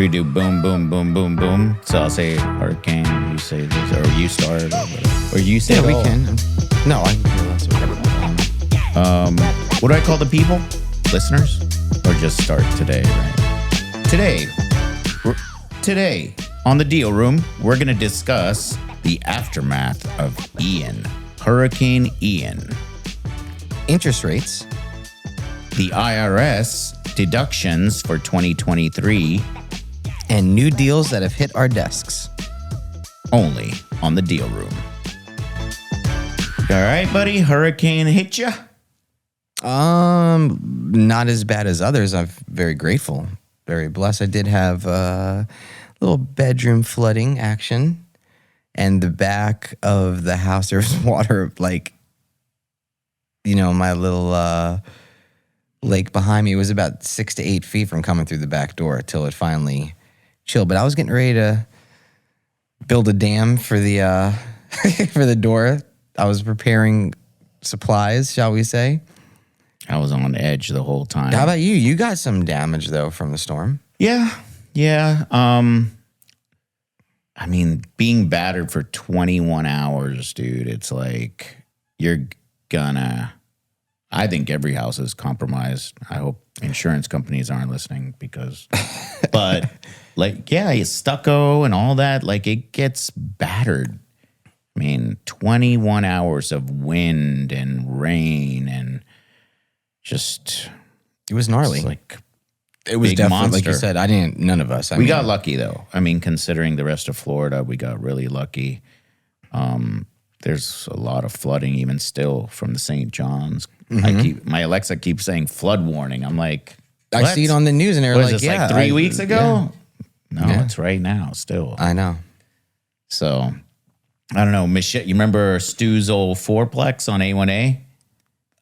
Should we do boom, boom, boom, boom, boom? So I'll say hurricane, you say this, or you start, or whatever. Or you say Yeah, it we all. can. No, I can do less. What do I call the people? Listeners? Or just start today, right? Today, on the Deal Room, we're going to discuss the aftermath of Ian, Hurricane Ian. Interest rates. The IRS deductions for 2023. And new deals that have hit our desks. Only on the Deal Room. All right, buddy. Hurricane hit ya? Not as bad as others. I'm very grateful, very blessed. I did have a little bedroom flooding action, and the back of the house there was water, like, you know, my little lake behind me was about 6 to 8 feet from coming through the back door till it finally chilled. But I was getting ready to build a dam for the for the door. I was preparing supplies, shall we say. I was on edge the whole time. How about you? You got some damage, though, from the storm. Yeah. I mean, being battered for 21 hours, dude, it's like you're gonna... I think every house is compromised. I hope insurance companies aren't listening because... But, like, yeah, it's stucco and all that. Like, it gets battered. I mean, 21 hours of wind and rain and just... It was gnarly. It was definitely, monster. like you said, none of us. We got lucky, though. I mean, considering the rest of Florida, we got really lucky. There's a lot of flooding even still from the St. John's. My Alexa keeps saying flood warning. I'm like, I see it on the news and they're like, like 3 weeks ago? Yeah. No, it's right now still. I know. So, I don't know. Michelle, you remember Stu's old fourplex on A1A?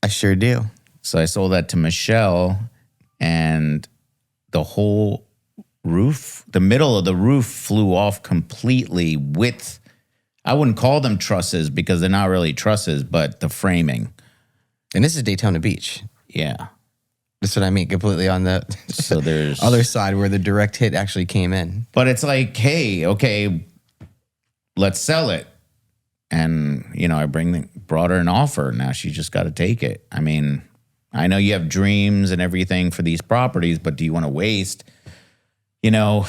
I sure do. So I sold that to Michelle, and the whole roof, the middle of the roof flew off completely with, I wouldn't call them trusses because they're not really trusses, but the framing. And this is Daytona Beach. Yeah. That's what I mean, completely on the So there's other side where the direct hit actually came in. But it's like, hey, okay, let's sell it. And, you know, I brought her an offer. Now she just got to take it. I mean, I know you have dreams and everything for these properties, but do you want to waste, you know,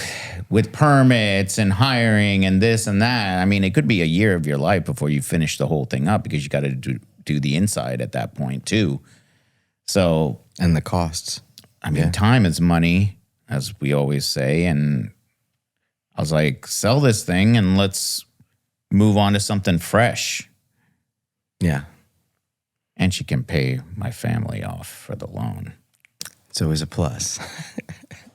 with permits and hiring and this and that? I mean, it could be a year of your life before you finish the whole thing up because you got to do the inside at that point too. So, and the costs. I mean, time is money, as we always say. And I was like, sell this thing and let's move on to something fresh. Yeah. And she can pay my family off for the loan. It's always a plus,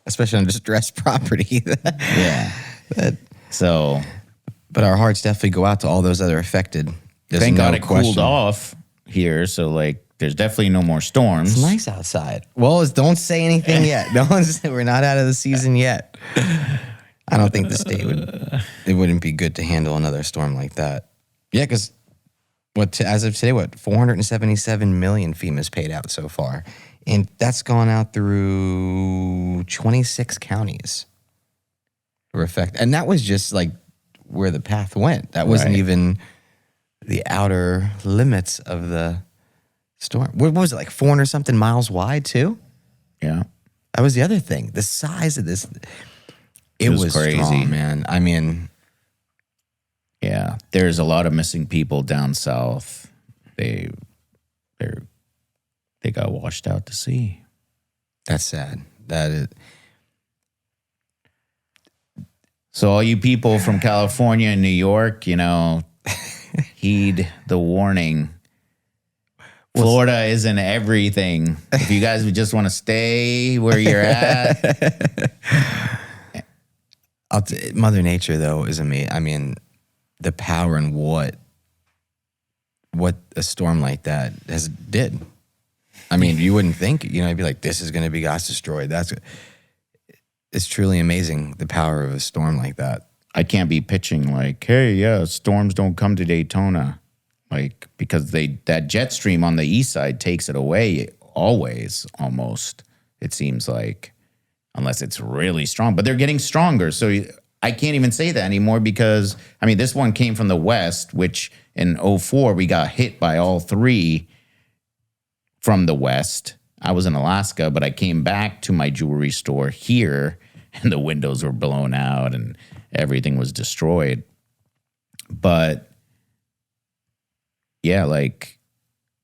especially on distressed property. Yeah. So, but our hearts definitely go out to all those that are affected. There's thank God no it question. cooled off here. So, like, there's definitly no more storms. It's nice outside. Well, don't say anything yet. We're not out of the season yet. I don't think the state it wouldn't be good to handle another storm like that. Yeah, because as of today, 477 million FEMA's paid out so far. And that's gone out through 26 counties. And that was just like where the path went. That wasn't even the outer limits of the storm. What was it, like 400 something miles wide too? Yeah. That was the other thing. The size of this, it was crazy, strong, man. I mean, yeah, there's a lot of missing people down south. They got washed out to sea. That's sad. That is. So all you people from California and New York, you know, heed the warning. Florida isn't everything. If you guys would just want to stay where you're at. Mother Nature, though, is amazing. I mean, the power and what a storm like that did. I mean, you wouldn't think, you know, you'd be like, this is going to be gas destroyed. It's truly amazing, the power of a storm like that. I can't be pitching like, hey, yeah, storms don't come to Daytona. Like, because that jet stream on the east side takes it away always, almost, it seems like. unless it's really strong. But they're getting stronger. So I can't even say that anymore because, I mean, this one came from the west, which in '04, we got hit by all three from the west. I was in Alaska, but I came back to my jewelry store here, and the windows were blown out and everything was destroyed. But yeah, like,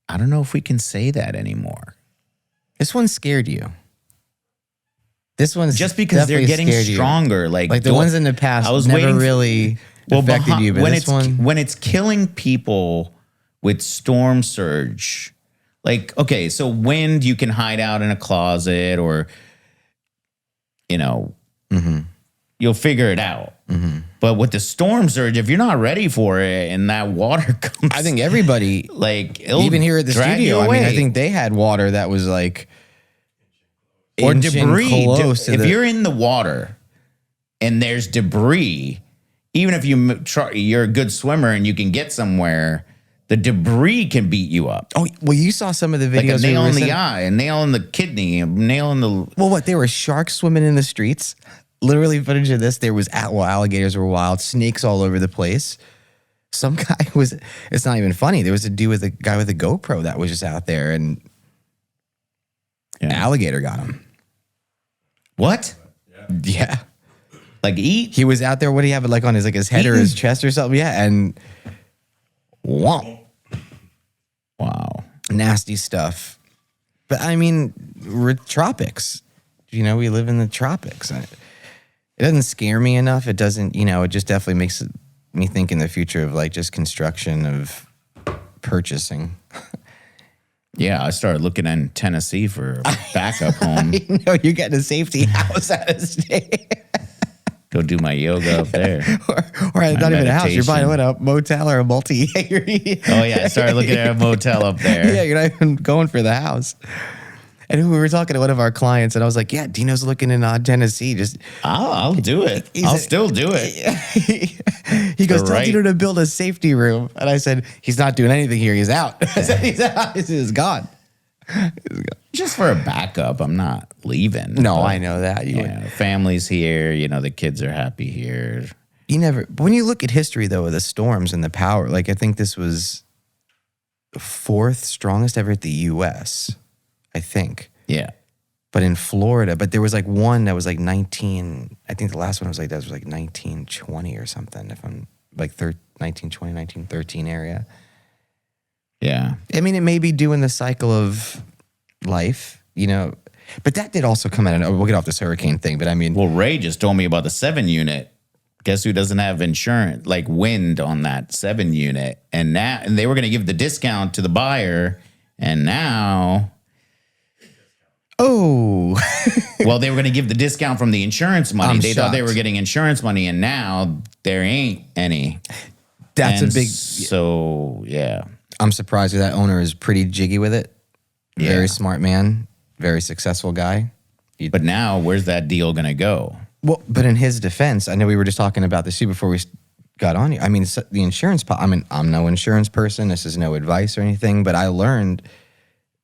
I don't know if we can say that anymore. This one scared you. This one's just because they're getting stronger. Like the ones in the past I was never really affected you. But when it's killing people with storm surge, like, okay, so wind, you can hide out in a closet or, you know, you'll figure it out. But with the storm surge, if you're not ready for it and that water comes, I think everybody, like, even here at the studio, I mean, I think they had water that was like, or debris. If you're in the water and there's debris, even if you're a good swimmer and you can get somewhere, the debris can beat you up. Oh, well, you saw some of the videos. Like a nail in the eye, a nail in the kidney, a nail in the... Well, what? There were sharks swimming in the streets. Literally footage of this. There was, alligators were wild, snakes all over the place. Some guy was... It's not even funny. There was a dude with a guy with a GoPro that was just out there and an alligator got him. What? Yeah. Like eat? He was out there. What do you have it like on his head or his chest or something? Yeah, and wow, nasty stuff. But I mean, we're tropics. You know, we live in the tropics. It doesn't scare me enough. It doesn't. You know, it just definitely makes me think in the future of like just construction of purchasing. Yeah, I started looking in Tennessee for a backup home. No, you're getting a safety house out of state. Go do my yoga up there. or not even a house. You're buying a motel or a multi. Oh, yeah. I started looking at a motel up there. Yeah, you're not even going for the house. And we were talking to one of our clients, and I was like, yeah, Dino's looking in Tennessee. Just I'll do it. I'll still do it. He goes, tell Dino to build a safety room. And I said, he's not doing anything here. He's out. I said, he's out. He's gone. Just for a backup. I'm not leaving. No, I know that. Family's here. You know, the kids are happy here. When you look at history, though, of the storms and the power, like I think this was the fourth strongest ever at the U.S., I think. Yeah. But in Florida, there was like one that was like 19, I think the last one was like 1920 or something, if I'm like 1920, 1913 area. Yeah. I mean, it may be doing the cycle of life, you know, but that did also come out. We'll get off this hurricane thing, but I mean. Well, Ray just told me about the 7 unit. Guess who doesn't have insurance, like wind on that 7 unit? And they were going to give the discount to the buyer. And now. Oh. Well, they were going to give the discount from the insurance money. They thought they were getting insurance money, and now there ain't any. That's a big. So, yeah. I'm surprised that owner is pretty jiggy with it. Yeah. Very smart man. Very successful guy. But now, where's that deal going to go? Well, but in his defense, I know we were just talking about this too before we got on here. I mean, the insurance, I mean, I'm no insurance person. This is no advice or anything, but I learned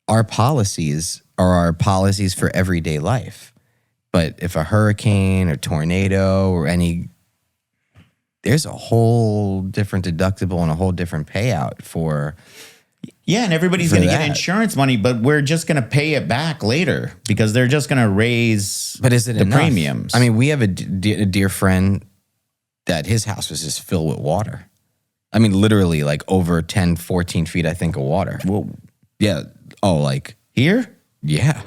our policies are our policies for everyday life. But if a hurricane or tornado or there's a whole different deductible and a whole different payout for. Yeah, and everybody's going to get insurance money, but we're just going to pay it back later because they're just going to raise the premiums. I mean, we have a dear friend that his house was just filled with water. I mean, literally like over 10, 14 feet, I think, of water. Well, yeah. Oh, like here? Yeah.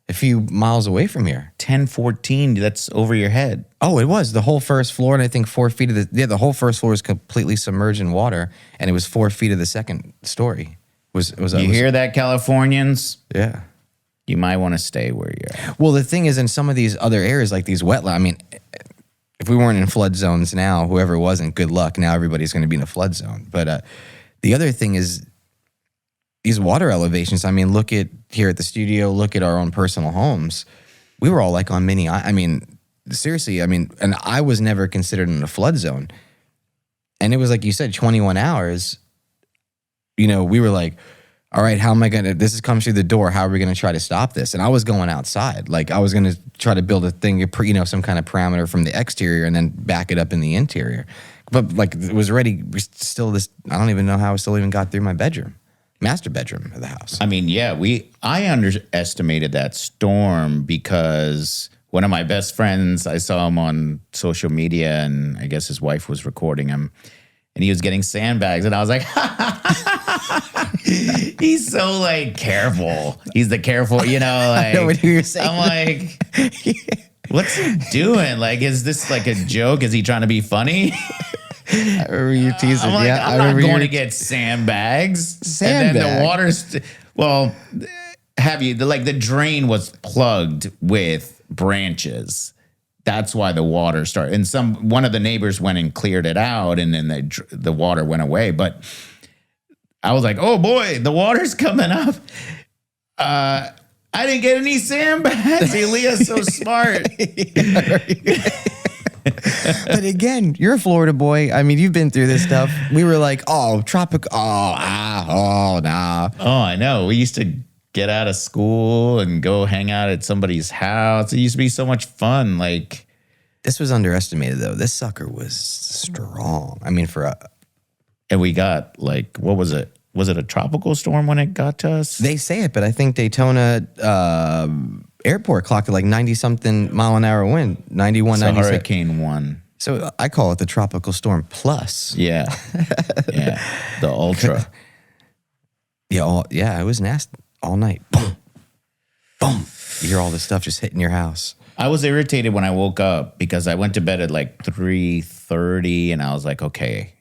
A few miles away from here. 10, 14, that's over your head. Oh, it was. The whole first floor, and I think 4 feet of the whole first floor was completely submerged in water, and it was 4 feet of the second story. Hear that, Californians? Yeah. You might want to stay where you're at. Well, the thing is, in some of these other areas, like these wetlands, I mean, if we weren't in flood zones now, whoever wasn't, good luck. Now everybody's going to be in a flood zone. But the other thing is these water elevations. I mean, look at here at the studio, look at our own personal homes. We were all like on I mean, seriously, I mean, and I was never considered in a flood zone. And it was like you said, 21 hours. You know, we were like, all right, how am I going to, this is coming through the door. How are we going to try to stop this? And I was going outside. Like I was going to try to build a thing, some kind of parameter from the exterior and then back it up in the interior. But like it was already still this, I don't even know how I still even got through my master bedroom of the house. I mean, yeah, I underestimated that storm because one of my best friends, I saw him on social media and I guess his wife was recording him and he was getting sandbags and I was like, he's so like careful. He's the careful, like I know what you were saying. I'm like, what's he doing? Like, is this like a joke? Is he trying to be funny? I remember you teasing. I'm like, yeah, I'm not going to get sandbags. And then the water's, the drain was plugged with branches. That's why the water started. And one of the neighbors went and cleared it out, and then the water went away. But I was like, oh boy, the water's coming up. I didn't get any sandbags. Elia's so smart. But again, you're a Florida boy. I mean, you've been through this stuff. We were like, oh, tropical. Nah. Oh, I know. We used to get out of school and go hang out at somebody's house. It used to be so much fun. Like, this was underestimated, though. This sucker was strong. I mean, and we got like, what was it? Was it a tropical storm when it got to us? They say it, but I think Daytona airport clocked at like 90-something mile an hour wind, 91, 96. Hurricane 1. So I call it the tropical storm plus. Yeah. Yeah. The ultra. Yeah, it was nasty all night. Boom. Boom. You hear all this stuff just hitting your house. I was irritated when I woke up because I went to bed at like 3:30 and I was like, okay,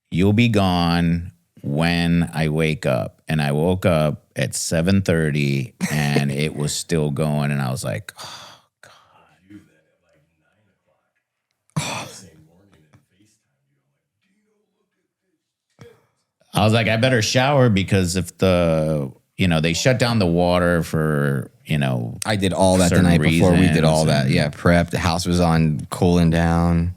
you'll be gone when I wake up. And I woke up at 7:30 and it was still going. And I was like, oh, God. I was like, I better shower because if they shut down the water for, I did all that the night before. We did all that. Yeah, prep. The house was on cooling down.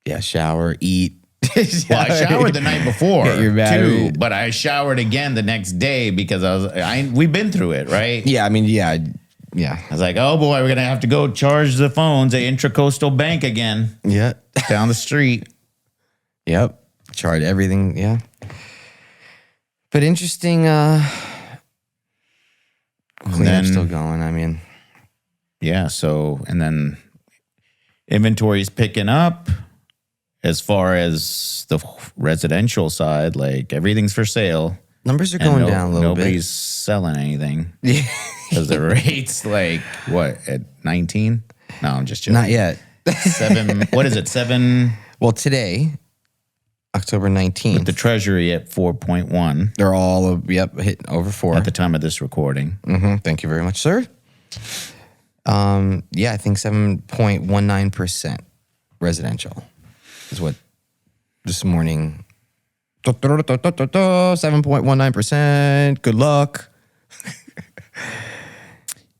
Yeah, shower, eat. Well, I showered the night before too, but I showered again the next day because we've been through it, right? Yeah, I mean, yeah. I was like, oh boy, we're gonna have to go charge the phones at Intracoastal Bank again. Yeah, down the street. Yep, charge everything. Yeah, but interesting. Cleanup's still going. I mean, yeah. So and then inventory's picking up. As far as the residential side, like everything's for sale. Numbers are going down a little bit. Nobody's selling anything. Yeah. Because the rate's like, what, at 19? No, I'm just joking. Not yet. 7, what is it, 7? Well, today, October 19th. With the Treasury at 4.1. They're all, hitting over 4. At the time of this recording. Mm-hmm. Thank you very much, sir. I think 7.19% residential. Is what this morning 7.19%. Good luck.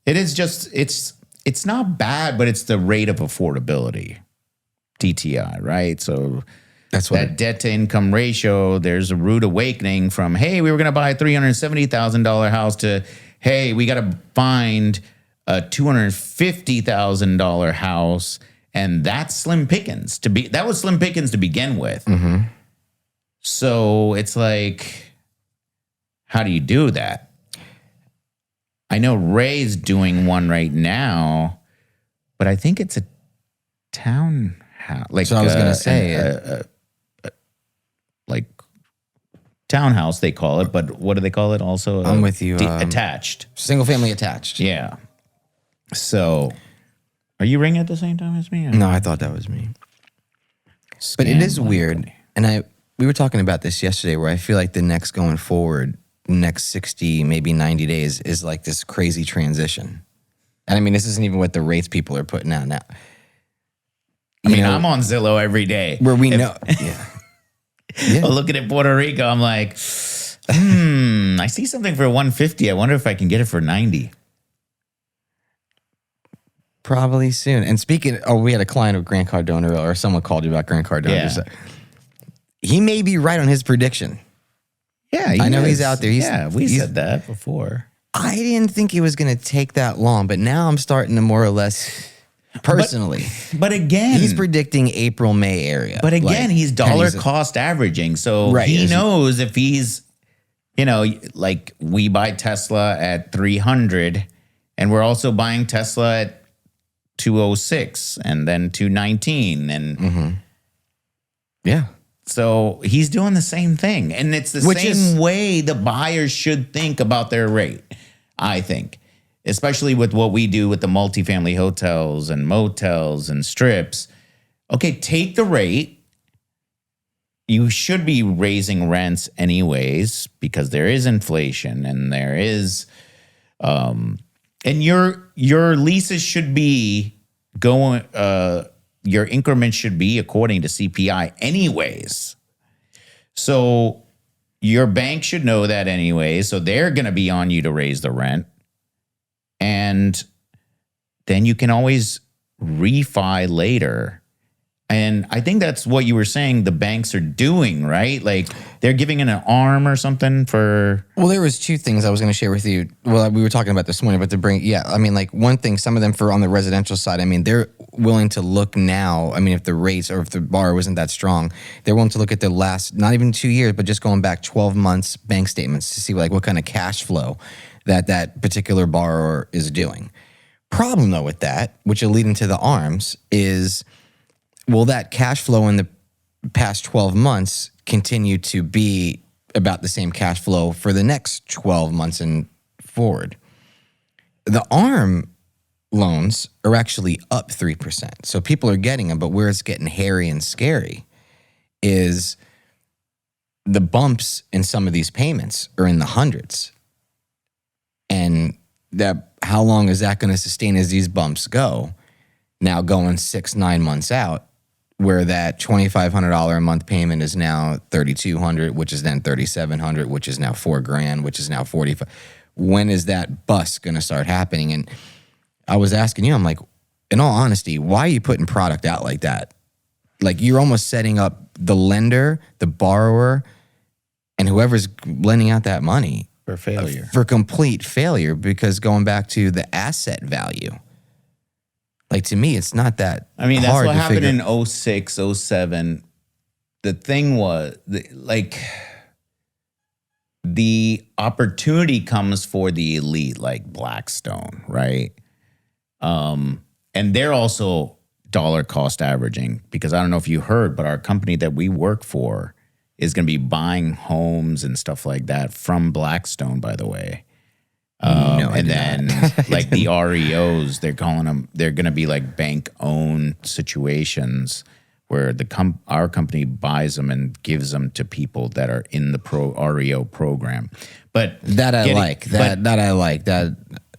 It is just it's not bad, but it's the rate of affordability. DTI, right? So that's what that debt to income ratio, there's a rude awakening from, hey, we were gonna buy a $370,000 house to, hey, we gotta find a $250,000 house. And that's slim pickings that was slim pickings to begin with. Mm-hmm. So it's like, how do you do that? I know Ray's doing one right now, but I think it's a townhouse. Like, so I was going to say, like townhouse, they call it, but what do they call it also? I'm with you. Attached. Single family attached. Yeah. So... Are you ringing at the same time as me? No, I thought that was me. But it is weird. And we were talking about this yesterday where I feel like the next 60, maybe 90 days is like this crazy transition. And I mean, this isn't even what the rates people are putting out now. I mean, I'm on Zillow every day. Where we know. Yeah. Looking at Puerto Rico, I'm like, I see something for 150. I wonder if I can get it for 90. Probably soon. And speaking, we had a client of Grant Cardone, or someone called you about Grant Cardone. Yeah. He may be right on his prediction. Yeah, I know is. he's out there. We said that before. I didn't think it was going to take that long, but now I'm starting to more or less personally. But again, He's predicting April, May area. But again, he's dollar and cost averaging. So Right, he knows if he's, like we buy Tesla at 300 and we're also buying Tesla at 206 and then 219. And yeah. so he's doing the same thing. And it's the same way the buyers should think about their rate, I think. Especially with what we do with the multifamily hotels and motels and strips. Okay, take the rate. You should be raising rents anyways because there is inflation and there is, and your leases should be going. Your increment should be according to CPI anyways. So your bank should know that anyways. So they're going to be on you to raise the rent. And then you can always refi later. And I think that's what you were saying the banks are doing, right? Like they're giving an arm or something for... Well, there was two things I was going to share with you. Well, we were talking about this morning, but like one thing, some of them for on the residential side, I mean, they're willing to look now. I mean, if the rates or if the bar wasn't that strong, they're willing to look at the last, not even 2 years, but just going back 12 months bank statements to see like what kind of cash flow that particular borrower is doing. Problem though with that, which will lead into the arms, is will that cash flow in the past 12 months continue to be about the same cash flow for the next 12 months and forward? The ARM loans are actually up 3%. So people are getting them, but where it's getting hairy and scary is the bumps in some of these payments are in the hundreds. And that how long is that going to sustain as these bumps go? Now going 6-9 months out, where that $2,500 a month payment is now $3,200, which is then $3,700, which is now $4,000, which is now $45,000. When is that bust going to start happening? And I was asking you, I'm like, in all honesty, why are you putting product out like that? Like you're almost setting up the lender, the borrower, and whoever's lending out that money For failure. For complete failure, because going back to the asset value. Like to me, it's not that I mean, that's hard what to happened figure. in 06, 07. The thing was, the opportunity comes for the elite, like Blackstone, right? And they're also dollar cost averaging, because I don't know if you heard, but our company that we work for is going to be buying homes and stuff like that from Blackstone, by the way. And then like the REOs, they're calling them, they're going to be like bank owned situations where our company buys them and gives them to people that are in the REO program. But I like.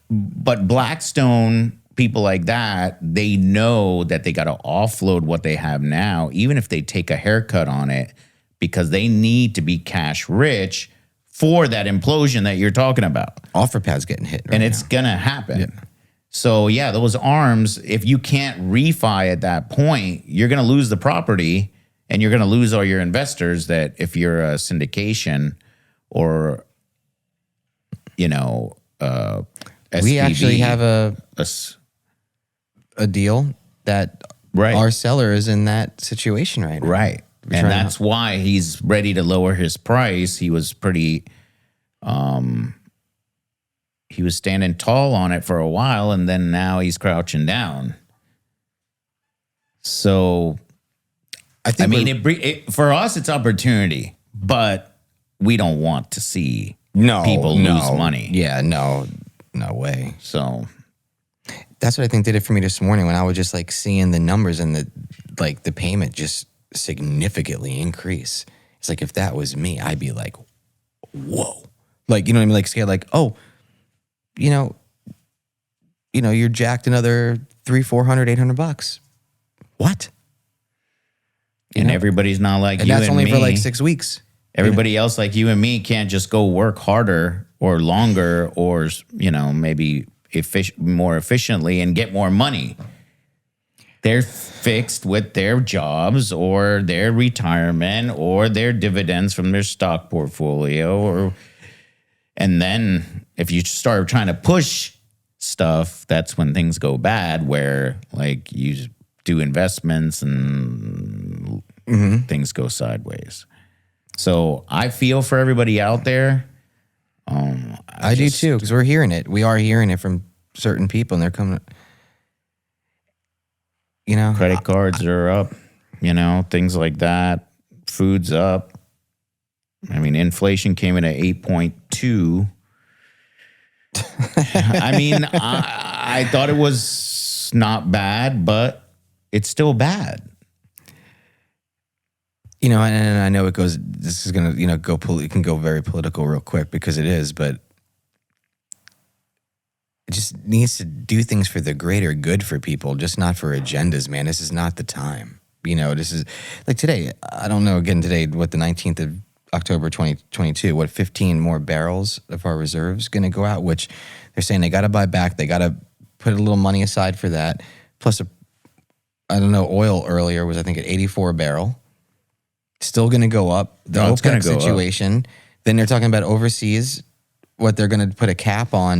But Blackstone, people like that, they know that they got to offload what they have now, even if they take a haircut on it, because they need to be cash rich for that implosion that you're talking about. OfferPad's getting hit right And it's now. going to happen. Yeah. So, yeah, those arms, if you can't refi at that point, you're going to lose the property and you're going to lose all your investors that if you're a syndication or, SPV. We actually have a deal that our seller is in that situation right now. Right. And that's why he's ready to lower his price. He was pretty, he was standing tall on it for a while, and then now he's crouching down. So, I mean, for us, it's opportunity, but we don't want to see people lose money. Yeah, no way. So that's what I think did it for me this morning when I was just like seeing the numbers and the payment just significantly increase. It's like if that was me, I'd be like, whoa. Like, you know what I mean? Like scared, like, oh, you're jacked another $300, $400, $800. What? And everybody's not like you and me. And that's only for like 6 weeks. Everybody else like you and me can't just go work harder or longer or, maybe more efficiently and get more money. they're fixed with their jobs or their retirement or their dividends from their stock portfolio. And then if you start trying to push stuff, that's when things go bad, where like you do investments and things go sideways. So I feel for everybody out there. I do too, because we're hearing it. We are hearing it from certain people, and they're coming. Credit cards are up. Things like that. Food's up. I mean, inflation came in at 8.2. I mean, I thought it was not bad, but it's still bad. And I know it goes. This is gonna, it can go very political real quick because it is, but it just needs to do things for the greater good for people, just not for agendas, man. This is not the time. This is like today. I don't know. Again, today, what, the 19th of October 2022, what, 15 more barrels of our reserves going to go out, which they're saying they got to buy back. They got to put a little money aside for that. Plus, oil earlier was, I think, at 84 a barrel. Still going to go up. The OPEC situation. Then they're talking about overseas, what they're going to put a cap on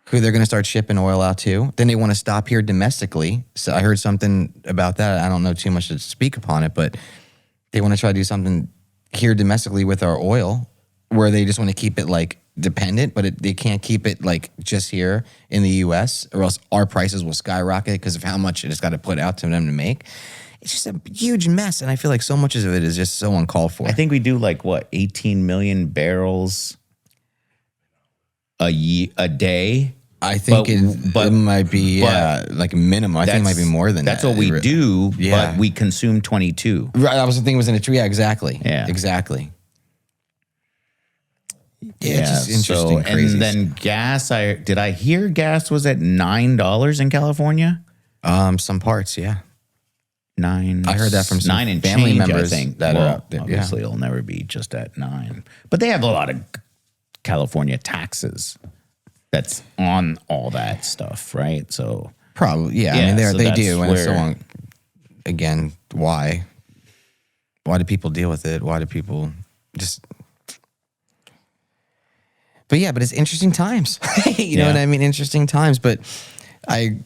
who they're going to start shipping oil out to. Then they want to stop here domestically. So I heard something about that. I don't know too much to speak upon it, but they want to try to do something here domestically with our oil, where they just want to keep it like dependent, but they can't keep it like just here in the U.S., or else our prices will skyrocket because of how much it has got to put out to them to make. It's just a huge mess, and I feel like so much of it is just so uncalled for. I think we do 18 million barrels a day. I think it might be like a minimum. I think it might be more than that's that. That's what we do, but we consume 22. Right, I was thinking it was in a tree. Yeah, exactly. Yeah, exactly. Yeah, just interesting. And then gas. Did I hear gas was at $9 in California? Some parts, yeah. 9. I heard that from some family change, members. I think that are out there. Obviously, it'll never be just at 9. But they have a lot of California taxes that's on all that stuff, right? So probably, yeah. I mean, they do, and so on. Again, why? Why do people deal with it? Why do people just? But yeah, but it's interesting times. You know what I mean? Interesting times. But I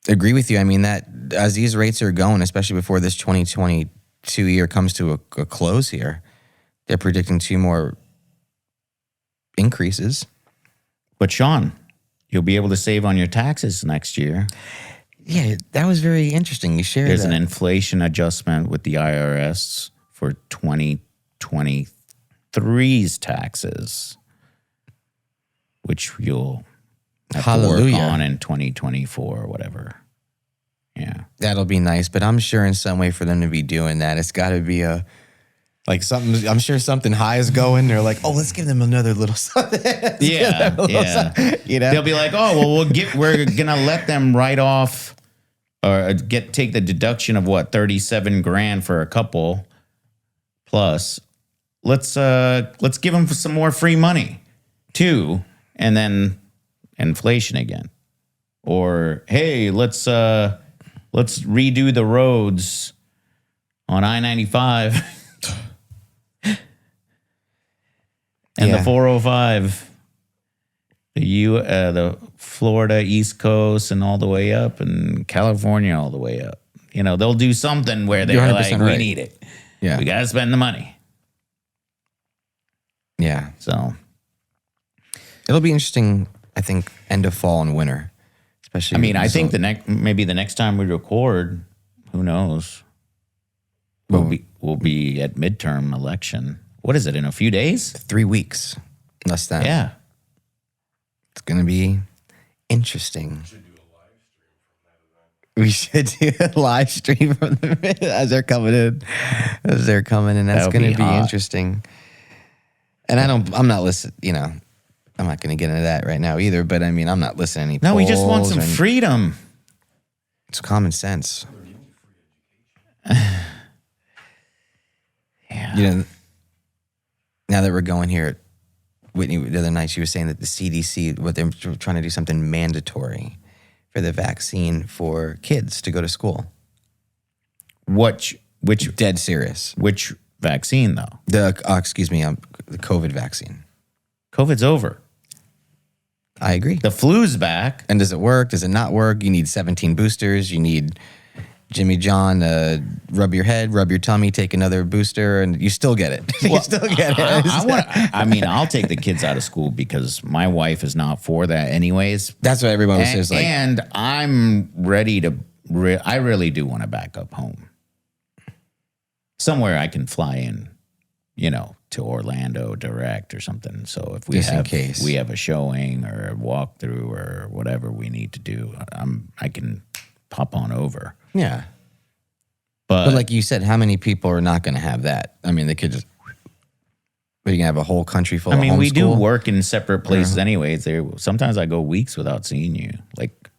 agree with you. I mean, that as these rates are going, especially before this 2022 year comes to a close here, they're predicting 2 more increases. But Sean, you'll be able to save on your taxes next year. Yeah, that was very interesting. You shared There's an inflation adjustment with the IRS for 2023's taxes, which you'll have to work on in 2024 or whatever. Yeah. That'll be nice, but I'm sure in some way for them to be doing that, it's got to be something. I'm sure something high is going. They're like, oh, let's give them another little something. Yeah. They'll be like, oh, well, we're gonna let them write off or take the deduction of what, 37 grand for a couple. Plus, let's give them some more free money too, and then inflation again. Or hey, let's redo the roads on I-95 and the 405, the Florida East Coast and all the way up, and California all the way up. They'll do something where they're like, we need it. Yeah, we got to spend the money. Yeah. So it'll be interesting, I think, end of fall and winter. Especially, I mean, I think maybe the next time we record, who knows? We'll be at midterm election. What is it, in a few days? 3 weeks. Less than. Yeah. It's going to be interesting. We should do a live stream from the event as they're coming in. That's going to be interesting. And I'm not listening, I'm not going to get into that right now either, but I mean, I'm not listening to any polls. No, we just want some freedom. It's common sense. Yeah. Now that we're going here, Whitney, the other night, she was saying that the CDC, what they're trying to do something mandatory for the vaccine for kids to go to school. Which Dead serious. which vaccine though? The COVID vaccine. COVID's over. I agree. The flu's back. And does it work? Does it not work? You need 17 boosters. You need Jimmy John, rub your head, rub your tummy, take another booster, and you still get it. You still get it. I'll take the kids out of school because my wife is not for that anyways. That's what everyone says. Like, and I'm ready to, I really do want to back up home. Somewhere I can fly in, to Orlando direct or something. So if we have a showing or a walkthrough or whatever we need to do, I can pop on over. yeah. But But like you said, how many people are not going to have that? I mean, they could just, but you can have a whole country full of homeschool. we do work in separate places anyways. Sometimes I go weeks without seeing you. Like,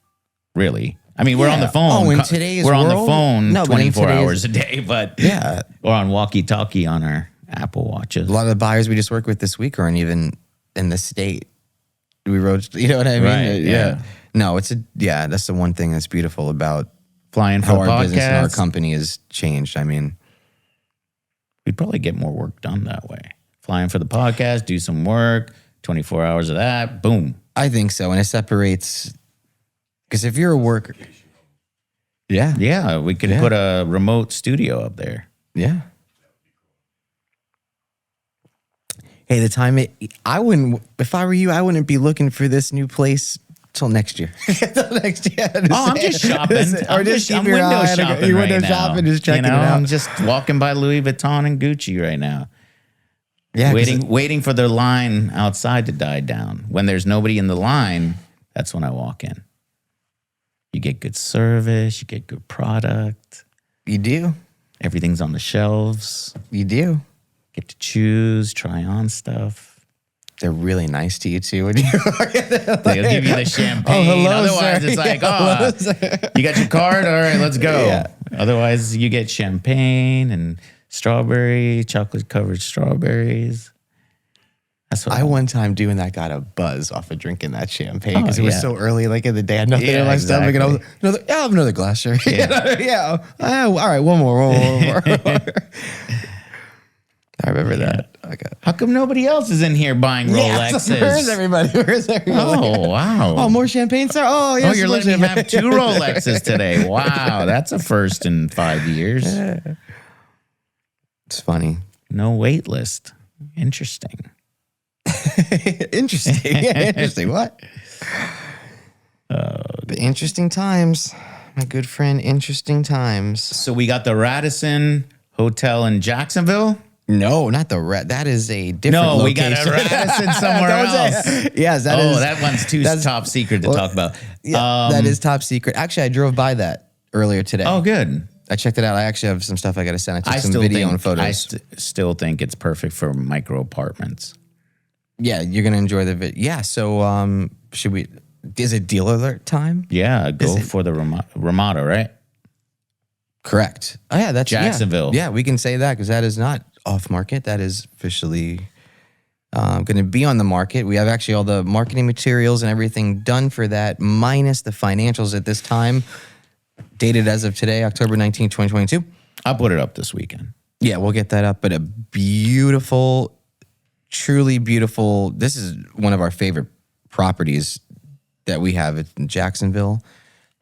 really. I mean, we're on the phone. Oh, in today's we're on world? the phone No, but in 24 today's- hours a day, but Yeah. or on walkie-talkie on our Apple Watches. A lot of the buyers we just worked with this week aren't even in the state. We rode, you know what I mean? Right, yeah. No, that's the one thing that's beautiful about Flying for how the our business and our podcast. company has changed. I mean, We'd probably get more work done that way. Flying for the podcast, do some work, 24 hours of that, boom. I think so. And it separates, because if you're a worker, yeah, Yeah, we could put a remote studio up there. yeah. Hey, if I were you, I wouldn't be looking for this new place till next year. Till next year. I'm just shopping. Or just keep I'm your window eye on shopping your right window now. shopping, just checking it I'm out. just walking by Louis Vuitton and Gucci right now. Yeah, 'cause Waiting for the line outside to die down. When there's nobody in the line, that's when I walk in. You get good service, you get good product. you do. Everything's on the shelves. You do. Get to choose, try on stuff. They're really nice to you too when you They'll give you the champagne. hello, Otherwise, sir. it's like, Hello, you got your card? All right, let's go. Yeah. Otherwise, you get champagne and chocolate-covered strawberries. That's what I one time doing that got a buzz off of drinking that champagne because Oh, it was yeah. so early, like in the day. I had nothing Yeah, in my stomach, and I was exactly. I'll have another glass, sir. Yeah. yeah. All right, one more. I remember that. Okay. How come nobody else is in here buying Rolexes? Where's everybody? Oh, wow. Oh, more champagne, sir. Oh, yes. Oh, you're more letting me champagne. have 2 Rolexes today. Wow, that's a first in 5 years. It's funny. No wait list. Interesting. Interesting. Yeah, interesting. What? The interesting times. My good friend, interesting times. So we got the Radisson Hotel in Jacksonville. No, not the red. That is a different No, we location. got a Radisson somewhere Don't else. say- Yes, that is. that one's too top secret to talk about. Yeah, that is top secret. Actually, I drove by that earlier today. Oh, good. I checked it out. I actually have some stuff I got to send. I took I some still video think and photos. I still think it's perfect for micro apartments. Yeah, you're gonna enjoy the video. Yeah. So, should we? Is it deal alert time? Yeah, go for the Ramada, right? Correct. Oh yeah, that's Jacksonville. Yeah, we can say that because that is not off market. That is officially going to be on the market. We have actually all the marketing materials and everything done for that, minus the financials at this time, dated as of today, October 19, 2022. I'll put it up this weekend. Yeah, we'll get that up. But a beautiful, truly beautiful. This is one of our favorite properties that we have. It's in Jacksonville.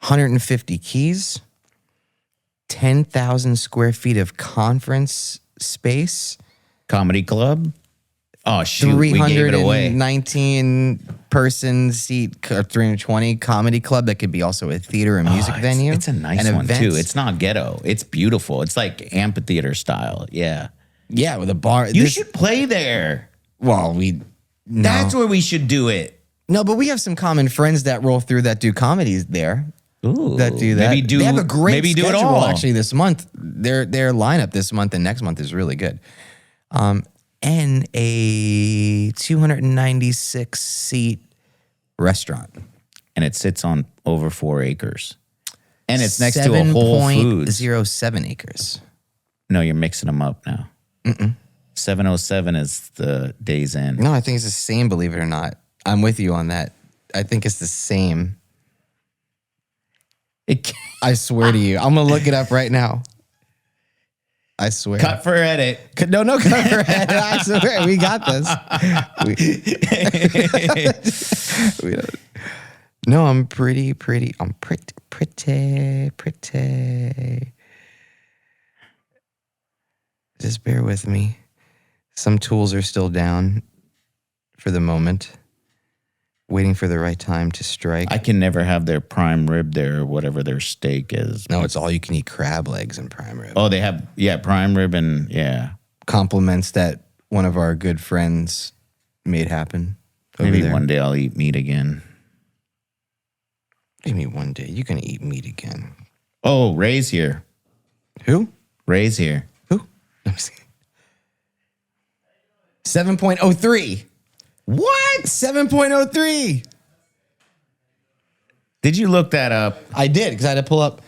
150 keys, 10,000 square feet of conference space, Comedy Club. Oh shoot, we gave it away. 319 person seat, 320 comedy club that could be also a theater and music venue. It's a nice and one events. too. It's not ghetto. It's beautiful. It's like amphitheater style. Yeah. Yeah, with a bar. You should play there. Well, no. That's where we should do it. No, but we have some common friends that roll through that do comedies there. Ooh, That do that. They have a great maybe do it schedule, all. actually this month. Their lineup this month and next month is really good. And a 296 seat restaurant. And it sits on over 4 acres. And it's next to a Whole Foods. 7.07 acres. No, you're mixing them up now. 707 is the Days Inn. No, I think it's the same, believe it or not. I'm with you on that. I think it's the same. It I swear to you. I'm going to look it up right now. I swear. cut for edit. No, cut for edit. I swear. We got this. We don't. No, I'm pretty. I'm pretty. Just bear with me. Some tools are still down for the moment, waiting for the right time to strike. I can never have their prime rib there or whatever their steak is. No, it's all you can eat crab legs and prime rib. Oh, they have, prime rib and, Compliments that one of our good friends made happen over Maybe there. one day I'll eat meat again. Give me one day. You're going to eat meat again. Oh, Ray's here. Who? Ray's here. Who? 7.03. What? 7.03. Did you look that up? I did, because I had to pull up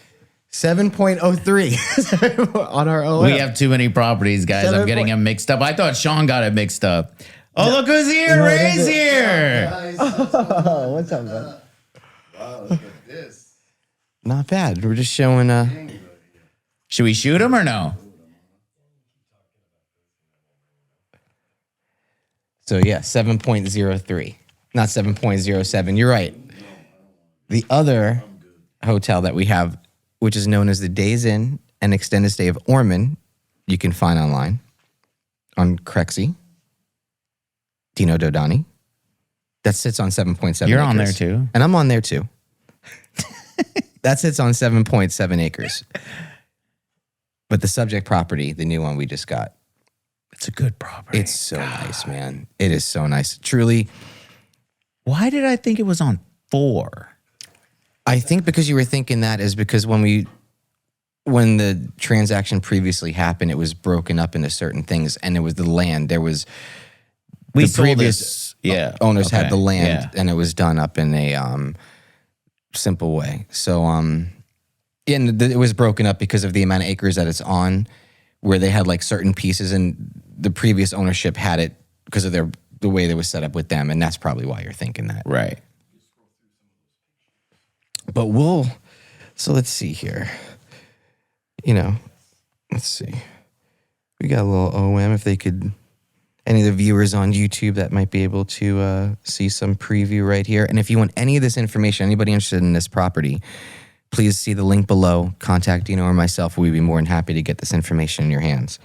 7.03 on our OM. We have too many properties, guys. I'm getting them mixed up. I thought Sean got it mixed up. Oh, look who's here. No, Ray's here. Oh, what's up, bud? Wow, look at this. Not bad. We're just showing... Should we shoot him or no? So, yeah, 7.03. Not 7.07. You're right. The other hotel that we have, which is known as the Days Inn and Extended Stay of Ormond, you can find online on Crexy. Dino Dodani. That sits on 7.7 You're acres. on there too. And I'm on there too. That sits on 7.7 acres. But the subject property, the new one we just got, It's a good property. it's so nice, man. It is so nice. Truly, Why did I think it was on 4? I think because you were thinking that is because when the transaction previously happened, it was broken up into certain things, and it was the land. There was We the sold previous this. owners had Okay. the land, Yeah. and it was done up in a simple way. So, and it was broken up because of the amount of acres that it's on, where they had like certain pieces, and the previous ownership had it because of the way they was set up with them, and that's probably why you're thinking that. Right. But so let's see here. Let's see. We got a little OM. If they could, any of the viewers on YouTube that might be able to see some preview right here. And if you want any of this information, anybody interested in this property, please see the link below. Contact Dino or myself. We'd be more than happy to get this information in your hands.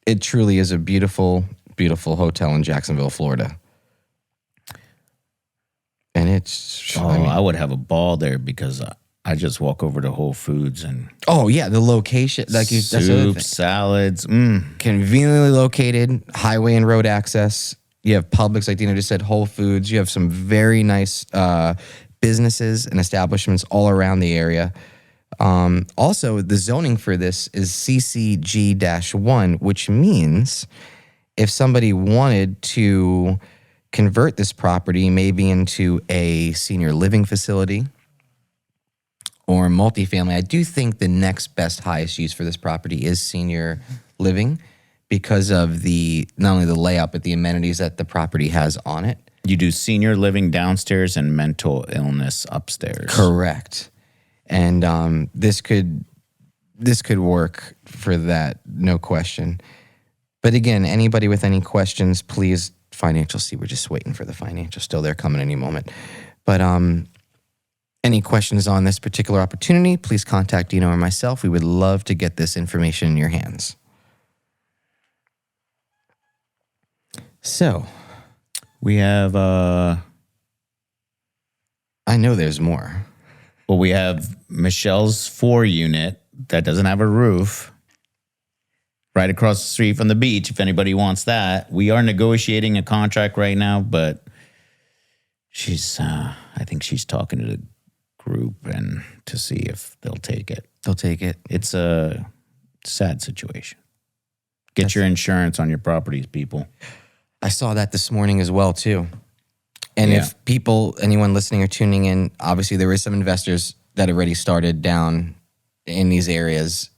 It truly is a beautiful, beautiful hotel in Jacksonville, Florida. And it's... I would have a ball there because I just walk over to Whole Foods and Oh, yeah, the location. That's the other soup, thing. salads. Conveniently located, highway and road access. You have Publix, like Dino just said, Whole Foods. You have some very nice businesses and establishments all around the area. Also, the zoning for this is CCG-1, which means if somebody wanted to convert this property maybe into a senior living facility or multifamily, I do think the next best highest use for this property is senior living because of not only the layout, but the amenities that the property has on it. You do senior living downstairs and mental illness upstairs. Correct. And this could work for that, no question. But again, anybody with any questions, please, financial, see, we're just waiting for the financial. Still, they're coming any moment. But any questions on this particular opportunity, please contact Dino or myself. We would love to get this information in your hands. So, We have, I know there's more. well, we have Michelle's 4 unit that doesn't have a roof right across the street from the beach. If anybody wants that, we are negotiating a contract right now, but I think she's talking to the group and to see if they'll take it. They'll take it. It's a sad situation. Get your insurance on your properties, people. I saw that this morning as well, too. And Yeah. if anyone listening or tuning in, obviously there is some investors that already started down in these areas.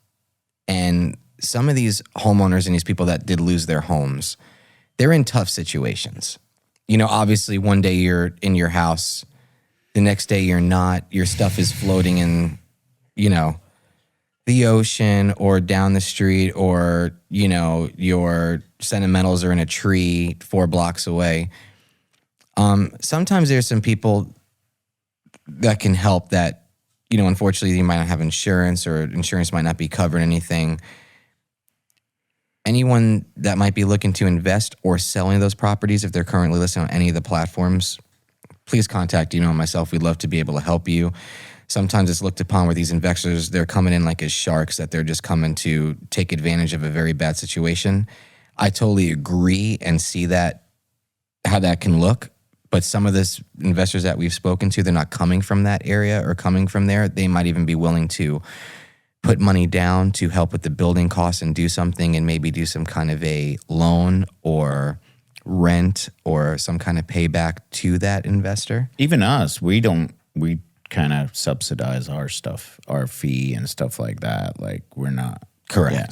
And some of these homeowners and these people that did lose their homes, they're in tough situations. Obviously one day you're in your house The next day you're not. Your stuff is floating in, the ocean or down the street, or, your sentimentals are in a tree 4 blocks away. Sometimes there's some people that can help that, unfortunately you might not have insurance, or insurance might not be covering anything. Anyone that might be looking to invest or sell any of those properties, if they're currently listed on any of the platforms, please contact and myself. We'd love to be able to help you. Sometimes it's looked upon where these investors, they're coming in like as sharks, that they're just coming to take advantage of a very bad situation. I totally agree and see that, how that can look. But some of this investors that we've spoken to, they're not coming from that area or coming from there. They might even be willing to put money down to help with the building costs and do something, and maybe do some kind of a loan or rent or some kind of payback to that investor. Even us, we kind of subsidize our stuff, our fee and stuff like that. Like, we're not. Correct. Yeah.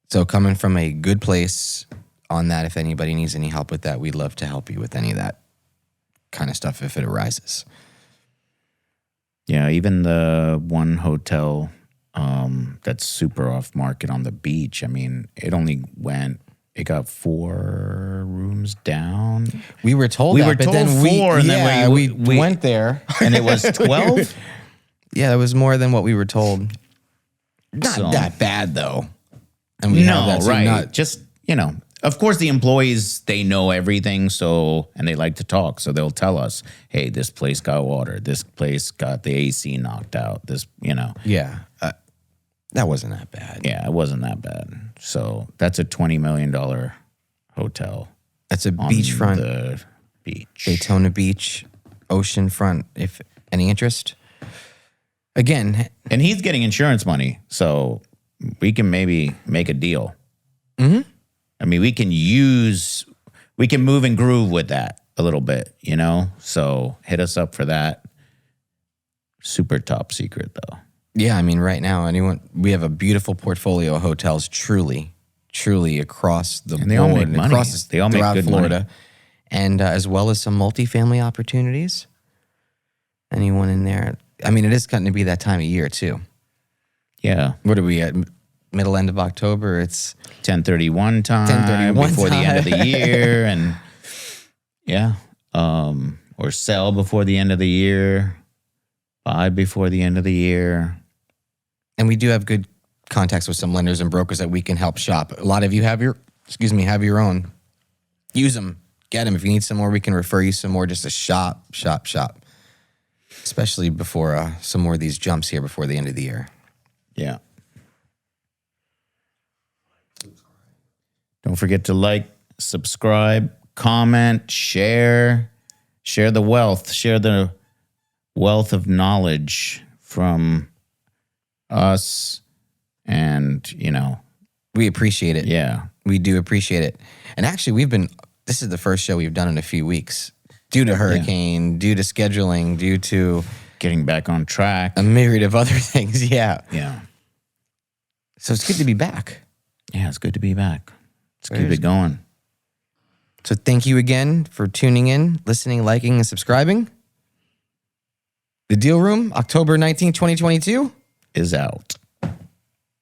So coming from a good place on that, if anybody needs any help with that, we'd love to help you with any of that kind of stuff if it arises. Yeah, even the one hotel that's super off market on the beach, I mean, it got 4 rooms down. We were told We that, were but told then 4, and then we we went there. And it was 12? Yeah, it was more than what we were told. Not that bad, though. And we know that's right. not Just, of course the employees, they know everything, and they like to talk. So they'll tell us, hey, this place got water. This place got the AC knocked out. Yeah. That wasn't that bad. Yeah, it wasn't that bad. So that's a $20 million hotel. That's a on beachfront. the beach. Daytona Beach, oceanfront, if any interest. Again. And he's getting insurance money, so we can maybe make a deal. Mm-hmm. I mean, we can move and groove with that a little bit, So hit us up for that. Super top secret, though. Yeah, I mean, right now, we have a beautiful portfolio of hotels, truly across the board. They all make money. They all make throughout good Florida. money. And as well as some multifamily opportunities. Anyone in there? I mean, it is going to be that time of year, too. Yeah. What are we at? Middle end of October? It's 10/31 time. 10/31 before the end of the time. year. And yeah. Or sell before the end of the year. Buy before the end of the year. And we do have good contacts with some lenders and brokers that we can help shop. A lot of you have your own. Use them. Get them. If you need some more, we can refer you some more just to shop. Especially before some more of these jumps here before the end of the year. Yeah. Don't forget to like, subscribe, comment, share the wealth. Share the wealth of knowledge from us, and we appreciate it. Yeah, we do appreciate it. And actually, this is the first show we've done in a few weeks due to hurricane, due to scheduling, due to getting back on track, a myriad of other things. Yeah. So it's good to be back. Yeah, it's good to be back. Let's keep it going. So thank you again for tuning in, listening, liking, and subscribing. The Deal Room, October 19, 2022 is out.